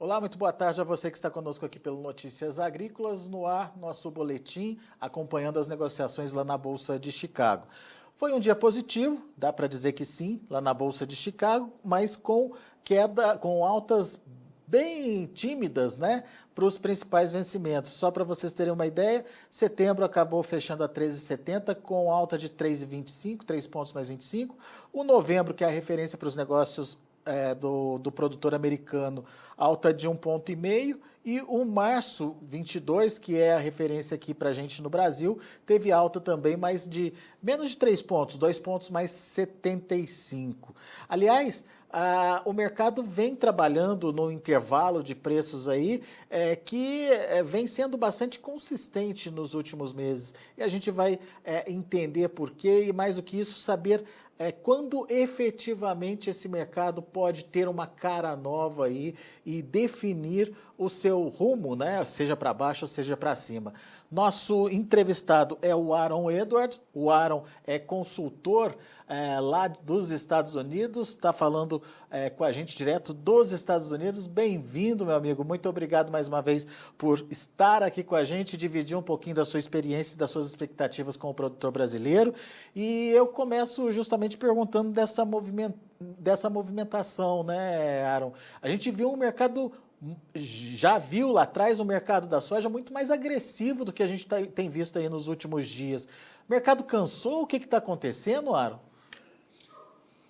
Olá, muito boa tarde a você que está conosco aqui pelo Notícias Agrícolas, no ar, nosso boletim, acompanhando as negociações lá na Bolsa de Chicago. Foi um dia positivo, dá para dizer que sim, lá na Bolsa de Chicago, mas com queda, com altas bem tímidas, né, para os principais vencimentos. Só para vocês terem uma ideia, setembro acabou fechando a 13,70 com alta de 3,25, 3 pontos mais 25. O novembro, que é a referência para os negócios do produtor americano, alta de 1,5 ponto, e o março 22, que é a referência aqui para a gente no Brasil, teve alta também, mas de menos de 3 pontos, 2 pontos mais 75. Aliás, o mercado vem trabalhando no intervalo de preços aí, que vem sendo bastante consistente nos últimos meses. E a gente vai entender por quê e, mais do que isso, saber quando efetivamente esse mercado pode ter uma cara nova aí e definir o seu rumo, né? Seja para baixo ou seja para cima. Nosso entrevistado é o Aaron Edwards. O Aaron é consultor lá dos Estados Unidos, está falando com a gente direto dos Estados Unidos. Bem-vindo, meu amigo. Muito obrigado mais uma vez por estar aqui com a gente e dividir um pouquinho da sua experiência e das suas expectativas com o produtor brasileiro. E eu começo justamente perguntando dessa movimentação, né, Aaron? A gente viu um mercado, já viu lá atrás o mercado da soja muito mais agressivo do que a gente tem visto aí nos últimos dias. O mercado cansou? O que está acontecendo, Aaron?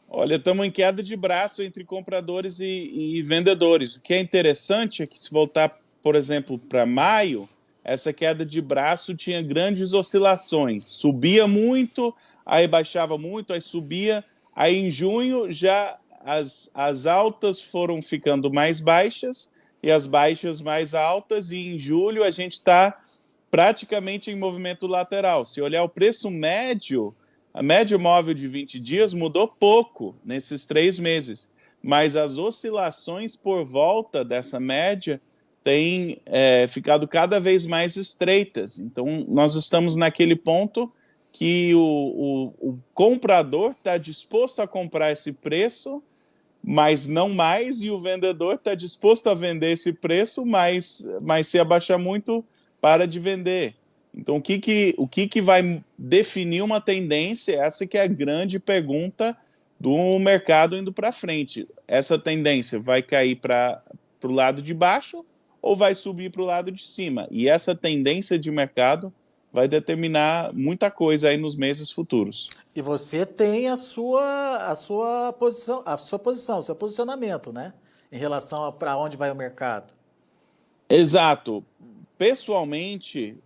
Olha, estamos em queda de braço entre compradores e vendedores. O que é interessante é que, se voltar, por exemplo, para maio, essa queda de braço tinha grandes oscilações. Subia muito, aí baixava muito, aí subia. Aí em junho já as altas foram ficando mais baixas e as baixas mais altas. E em julho a gente está praticamente em movimento lateral. Se olhar o preço médio, a média móvel de 20 dias mudou pouco nesses 3 meses, mas as oscilações por volta dessa média têm ficado cada vez mais estreitas. Então, nós estamos naquele ponto que o comprador está disposto a comprar esse preço, mas não mais, e o vendedor está disposto a vender esse preço, mas se abaixar muito, para de vender. Então, o que vai definir uma tendência? Essa que é a grande pergunta do mercado indo para frente. Essa tendência vai cair para o lado de baixo ou vai subir para o lado de cima? E essa tendência de mercado vai determinar muita coisa aí nos meses futuros. E você tem a sua posição, o seu posicionamento, né? Em relação a para onde vai o mercado. Exato. Pessoalmente,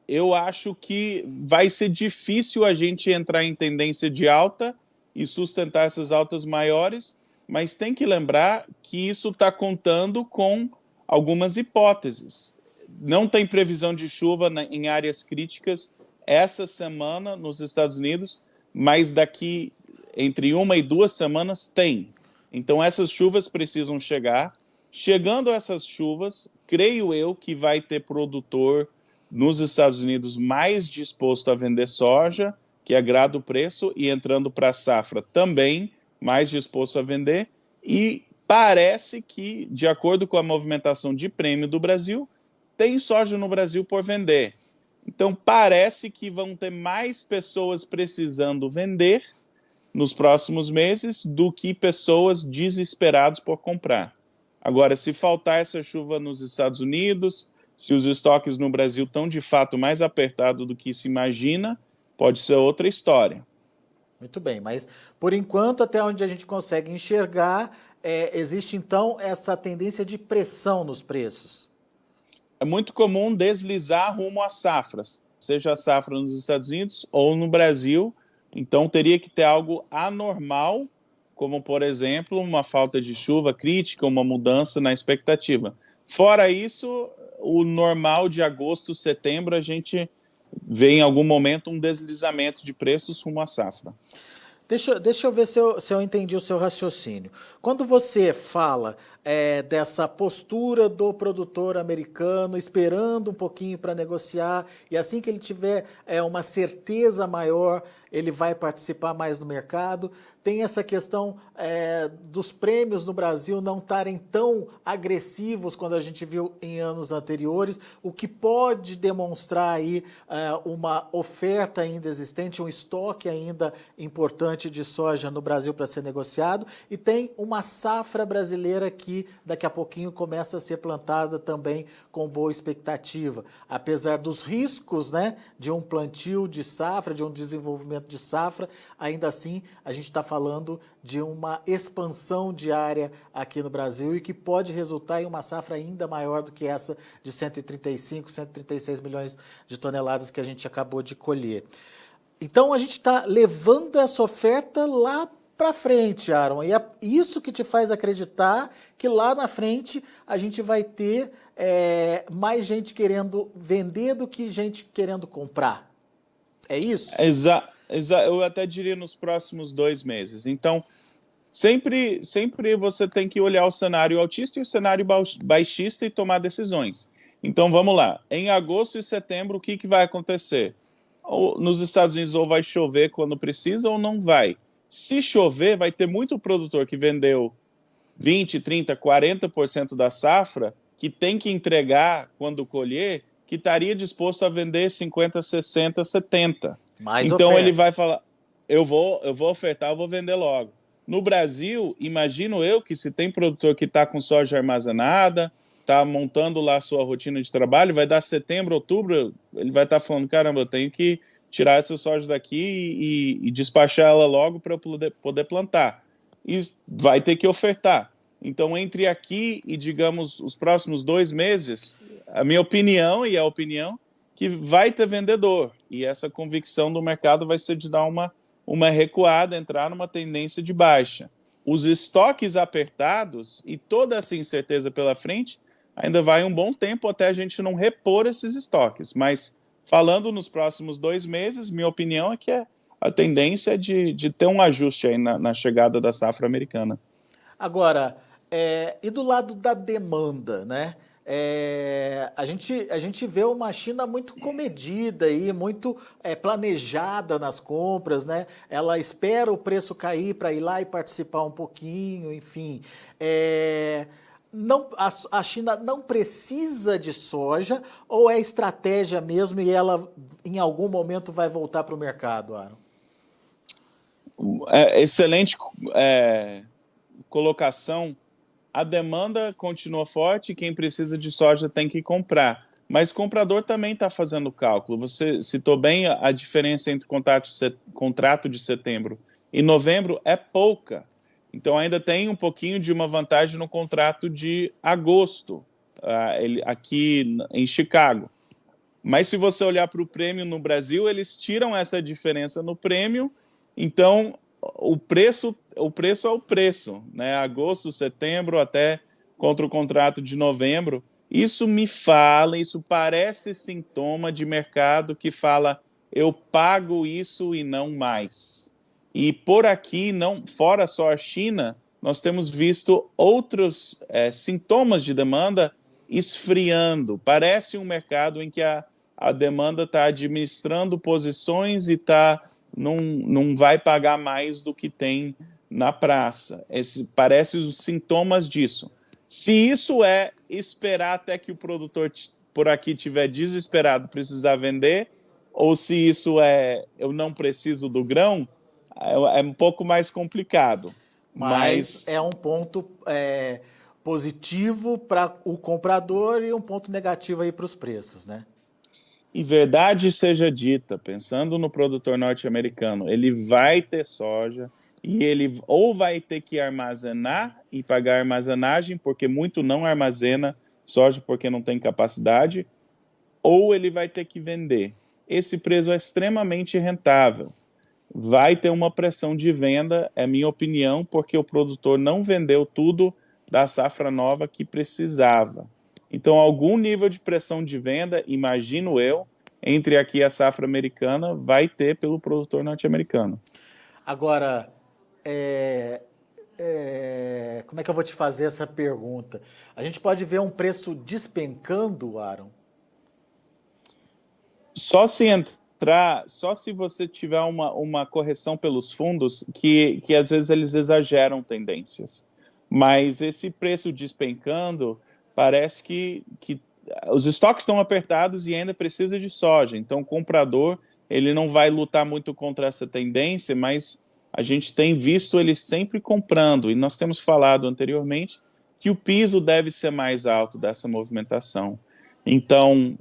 eu acho que vai ser difícil a gente entrar em tendência de alta e sustentar essas altas maiores, mas tem que lembrar que isso está contando com algumas hipóteses. Não tem previsão de chuva em áreas críticas essa semana nos Estados Unidos, mas daqui entre 1 e 2 semanas tem. Então essas chuvas precisam chegar. Chegando essas chuvas, creio eu que vai ter produtor nos Estados Unidos mais disposto a vender soja, que agrada o preço, e entrando para a safra também mais disposto a vender. E parece que, de acordo com a movimentação de prêmio do Brasil, tem soja no Brasil por vender. Então parece que vão ter mais pessoas precisando vender nos próximos meses do que pessoas desesperadas por comprar. Agora, se faltar essa chuva nos Estados Unidos, se os estoques no Brasil estão de fato mais apertados do que se imagina, pode ser outra história. Muito bem, mas por enquanto, até onde a gente consegue enxergar, existe então essa tendência de pressão nos preços. É muito comum deslizar rumo às safras, seja a safra nos Estados Unidos ou no Brasil. Então teria que ter algo anormal, como, por exemplo, uma falta de chuva crítica, uma mudança na expectativa. Fora isso, o normal de agosto, setembro, a gente vê em algum momento um deslizamento de preços rumo à safra. Deixa eu ver se eu entendi o seu raciocínio. Quando você fala dessa postura do produtor americano, esperando um pouquinho para negociar, e assim que ele tiver uma certeza maior, ele vai participar mais do mercado. Tem essa questão dos prêmios no Brasil não estarem tão agressivos quando a gente viu em anos anteriores, o que pode demonstrar aí uma oferta ainda existente, um estoque ainda importante de soja no Brasil para ser negociado, e tem uma safra brasileira que daqui a pouquinho começa a ser plantada também com boa expectativa. Apesar dos riscos, né, de um plantio de safra, de um desenvolvimento de safra, ainda assim a gente está falando de uma expansão de área aqui no Brasil e que pode resultar em uma safra ainda maior do que essa de 135, 136 milhões de toneladas que a gente acabou de colher. Então a gente está levando essa oferta lá para frente, Aaron, e é isso que te faz acreditar que lá na frente a gente vai ter mais gente querendo vender do que gente querendo comprar. É isso? Eu até diria nos próximos 2 meses. Então, sempre você tem que olhar o cenário altista e o cenário baixista e tomar decisões. Então, vamos lá. Em agosto e setembro, o que vai acontecer? Nos Estados Unidos, ou vai chover quando precisa ou não vai. Se chover, vai ter muito produtor que vendeu 20, 30, 40% da safra, que tem que entregar quando colher, que estaria disposto a vender 50, 60, 70. Mais então oferta. Ele vai falar, eu vou ofertar, eu vou vender logo. No Brasil, imagino eu que se tem produtor que está com soja armazenada, está montando lá a sua rotina de trabalho, vai dar setembro, outubro, ele vai estar falando, caramba, eu tenho que tirar essa soja daqui e despachar ela logo para eu poder plantar. E vai ter que ofertar. Então, entre aqui e, digamos, os próximos 2 meses, a minha opinião e a opinião que vai ter vendedor. E essa convicção do mercado vai ser de dar uma recuada, entrar numa tendência de baixa. Os estoques apertados e toda essa incerteza pela frente, ainda vai um bom tempo até a gente não repor esses estoques. Mas, falando nos próximos 2 meses, minha opinião é que a tendência é de ter um ajuste aí na chegada da safra americana. Agora, e do lado da demanda, né? A gente vê uma China muito comedida e muito planejada nas compras, né? Ela espera o preço cair para ir lá e participar um pouquinho, enfim. Não, a China não precisa de soja ou é estratégia mesmo e ela em algum momento vai voltar para o mercado, Aaron? Excelente colocação. A demanda continua forte, quem precisa de soja tem que comprar. Mas o comprador também está fazendo cálculo. Você citou bem a diferença entre contrato de setembro e novembro é pouca. Então ainda tem um pouquinho de uma vantagem no contrato de agosto, aqui em Chicago. Mas se você olhar para o prêmio no Brasil, eles tiram essa diferença no prêmio, então o preço é o preço, né? Agosto, setembro, até contra o contrato de novembro. Isso parece sintoma de mercado que fala, eu pago isso e não mais. E por aqui, fora só a China, nós temos visto outros sintomas de demanda esfriando. Parece um mercado em que a demanda está administrando posições e não vai pagar mais do que tem na praça. Parece os sintomas disso. Se isso é esperar até que o produtor por aqui estiver desesperado, precisar vender, ou se isso eu não preciso do grão, é um pouco mais complicado. Mas é um ponto positivo para o comprador e um ponto negativo aí para os preços, né? E verdade seja dita, pensando no produtor norte-americano, ele vai ter soja e ele ou vai ter que armazenar e pagar armazenagem, porque muito não armazena soja porque não tem capacidade, ou ele vai ter que vender. Esse preço é extremamente rentável. Vai ter uma pressão de venda, é minha opinião, porque o produtor não vendeu tudo da safra nova que precisava. Então, algum nível de pressão de venda, imagino eu, entre aqui a safra americana, vai ter pelo produtor norte-americano. Agora, como é que eu vou te fazer essa pergunta? A gente pode ver um preço despencando, Aaron? Só se entrar, só se você tiver uma correção pelos fundos, que às vezes eles exageram tendências. Mas esse preço despencando, parece que os estoques estão apertados e ainda precisa de soja. Então, o comprador ele não vai lutar muito contra essa tendência, mas a gente tem visto ele sempre comprando. E nós temos falado anteriormente que o piso deve ser mais alto dessa movimentação. Então,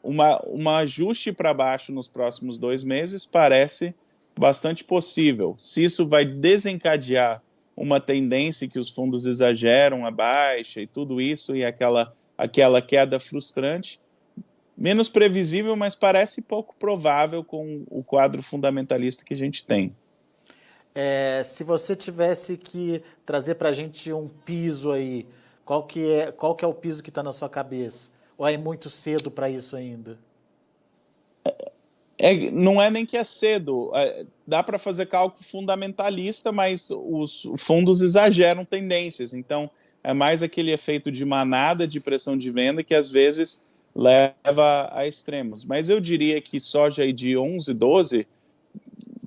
um ajuste para baixo nos próximos 2 meses parece bastante possível. Se isso vai desencadear uma tendência que os fundos exageram a baixa e tudo isso, e aquela queda frustrante, menos previsível, mas parece pouco provável com o quadro fundamentalista que a gente tem. Se você tivesse que trazer para a gente um piso aí, qual que é o piso que está na sua cabeça? Ou é muito cedo para isso ainda? Não é nem que é cedo, dá para fazer cálculo fundamentalista, mas os fundos exageram tendências, então é mais aquele efeito de manada de pressão de venda que às vezes leva a extremos. Mas eu diria que soja aí de 11, 12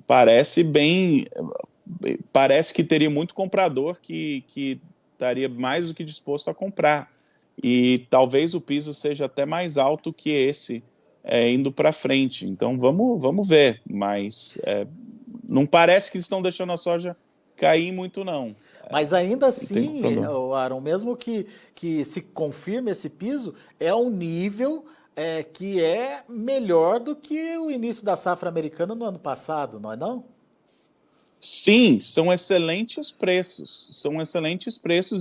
parece que teria muito comprador que estaria mais do que disposto a comprar, e talvez o piso seja até mais alto que esse, indo para frente. Então vamos ver, mas não parece que estão deixando a soja cair muito, não. Mas ainda Tem assim, comprador. Aaron, mesmo que se confirme esse piso, é um nível que é melhor do que o início da safra americana no ano passado, não é não? Sim, são excelentes preços,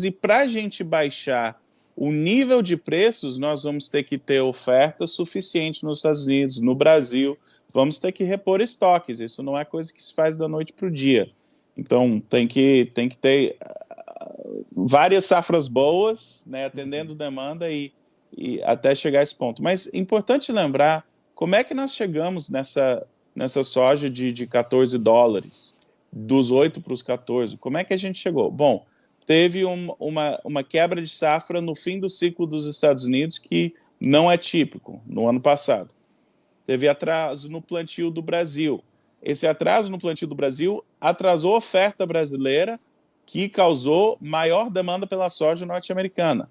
e para a gente baixar o nível de preços, nós vamos ter que ter oferta suficiente nos Estados Unidos, no Brasil, vamos ter que repor estoques, isso não é coisa que se faz da noite para o dia. Então, tem que ter várias safras boas, né, atendendo demanda e até chegar a esse ponto. Mas é importante lembrar como é que nós chegamos nessa soja de $14, dos 8 para os 14. Como é que a gente chegou? Bom, teve uma quebra de safra no fim do ciclo dos Estados Unidos que não é típico no ano passado. Teve atraso no plantio do Brasil. Esse atraso no plantio do Brasil atrasou a oferta brasileira, que causou maior demanda pela soja norte-americana.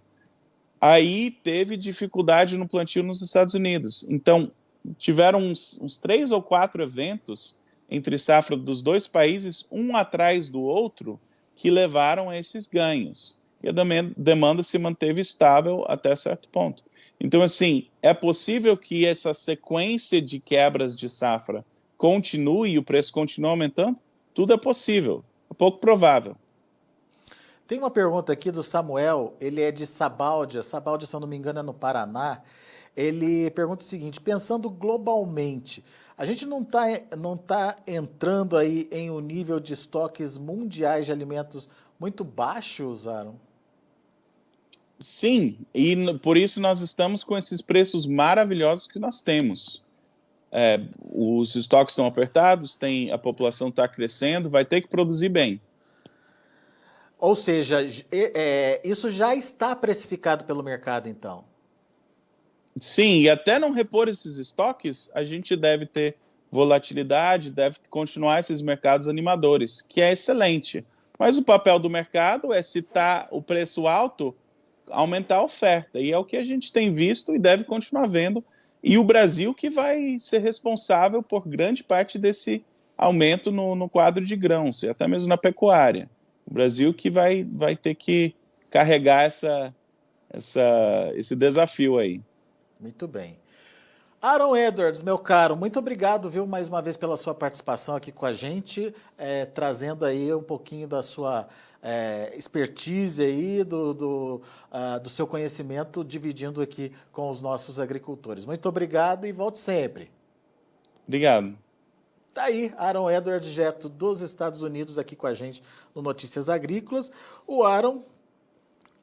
Aí teve dificuldade no plantio nos Estados Unidos. Então, tiveram uns 3 ou 4 eventos entre safra dos dois países, um atrás do outro, que levaram a esses ganhos. E a demanda se manteve estável até certo ponto. Então, assim, é possível que essa sequência de quebras de safra continue e o preço continue aumentando? Tudo é possível, é pouco provável. Tem uma pergunta aqui do Samuel, ele é de Sabáudia, Sabáudia, se eu não me engano, é no Paraná. Ele pergunta o seguinte, pensando globalmente, a gente não tá entrando aí em um nível de estoques mundiais de alimentos muito baixos, Aaron? Sim, e por isso nós estamos com esses preços maravilhosos que nós temos. Os estoques estão apertados, a população está crescendo, vai ter que produzir bem. Ou seja, isso já está precificado pelo mercado, então? Sim, e até não repor esses estoques, a gente deve ter volatilidade, deve continuar esses mercados animadores, que é excelente. Mas o papel do mercado é, se está o preço alto, aumentar a oferta. E é o que a gente tem visto e deve continuar vendo. E o Brasil que vai ser responsável por grande parte desse aumento no quadro de grãos, e até mesmo na pecuária. O Brasil que vai ter que carregar esse desafio aí. Muito bem. Aaron Edwards, meu caro, muito obrigado, viu, mais uma vez pela sua participação aqui com a gente, trazendo aí um pouquinho da sua expertise aí, do seu conhecimento, dividindo aqui com os nossos agricultores. Muito obrigado e volte sempre. Obrigado. Tá aí, Aaron Edwards, direto dos Estados Unidos, aqui com a gente no Notícias Agrícolas. O Aaron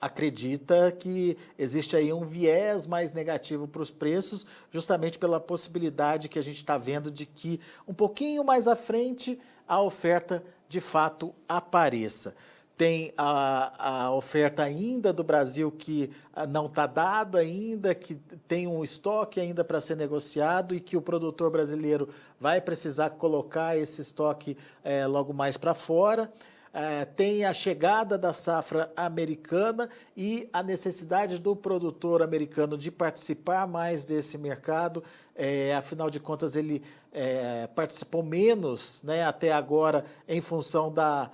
acredita que existe aí um viés mais negativo para os preços, justamente pela possibilidade que a gente está vendo de que um pouquinho mais à frente a oferta de fato apareça. Tem a oferta ainda do Brasil que não está dada ainda, que tem um estoque ainda para ser negociado e que o produtor brasileiro vai precisar colocar esse estoque logo mais para fora. Tem a chegada da safra americana e a necessidade do produtor americano de participar mais desse mercado. Afinal de contas, ele participou menos, né, até agora em função da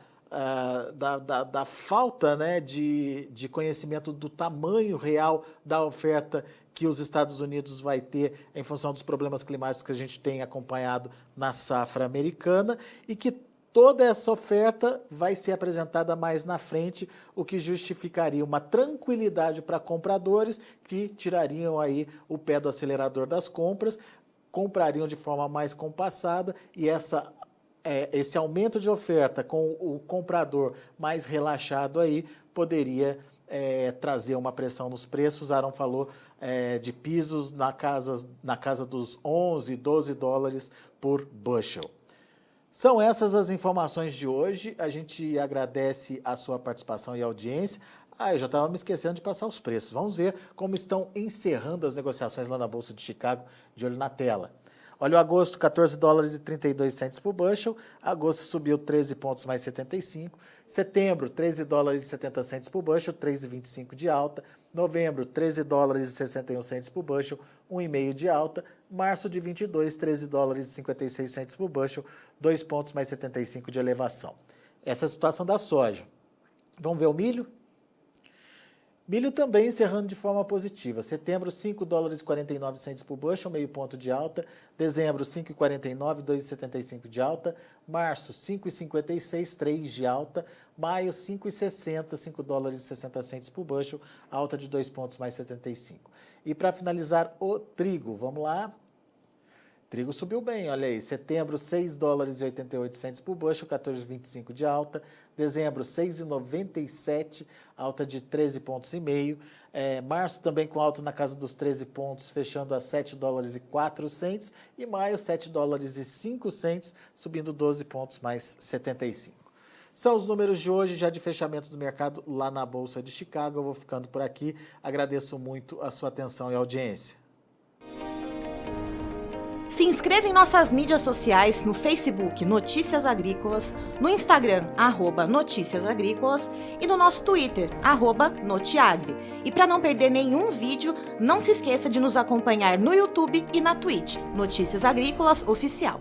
falta, né, de conhecimento do tamanho real da oferta que os Estados Unidos vai ter em função dos problemas climáticos que a gente tem acompanhado na safra americana e que toda essa oferta vai ser apresentada mais na frente, o que justificaria uma tranquilidade para compradores que tirariam aí o pé do acelerador das compras, comprariam de forma mais compassada e esse aumento de oferta com o comprador mais relaxado aí poderia trazer uma pressão nos preços. Aaron falou de pisos na casa dos 11, 12 dólares por bushel. São essas as informações de hoje. A gente agradece a sua participação e audiência. Eu já estava me esquecendo de passar os preços. Vamos ver como estão encerrando as negociações lá na Bolsa de Chicago, de olho na tela. Olha o agosto, 14 dólares e 32 centes por bushel. Agosto subiu 13 pontos mais 75. Setembro, 13 dólares e 70 centes por bushel, 3,25 de alta. Novembro, 13 dólares e 61 centes por bushel, 1,5 de alta. Março de 22, 13 dólares e 56 centes por bushel, 2 pontos mais 75 de elevação. Essa é a situação da soja. Vamos ver o milho? Milho também encerrando de forma positiva. Setembro, 5 dólares e 49 centes por bushel, meio ponto de alta. Dezembro, 5,49, 2,75 de alta. Março, 5,56, 3 de alta. Maio, 5,60, 5 dólares e 60 centes por bushel, alta de 2 pontos mais 75. E para finalizar, o trigo. Vamos lá. Trigo subiu bem, olha aí. Setembro, 6 dólares e 88 centes por bushel, 14,25 de alta. Dezembro, 6,97, alta de 13 pontos e meio. Março também com alta na casa dos 13 pontos, fechando a 7 dólares e 4 centes. E maio, 7 dólares e 5 centes, subindo 12 pontos mais 75. São os números de hoje, já de fechamento do mercado lá na Bolsa de Chicago. Eu vou ficando por aqui. Agradeço muito a sua atenção e audiência. Se inscreva em nossas mídias sociais no Facebook Notícias Agrícolas, no Instagram @Notícias Agrícolas e no nosso Twitter @Notiagre. E para não perder nenhum vídeo, não se esqueça de nos acompanhar no YouTube e na Twitch, Notícias Agrícolas Oficial.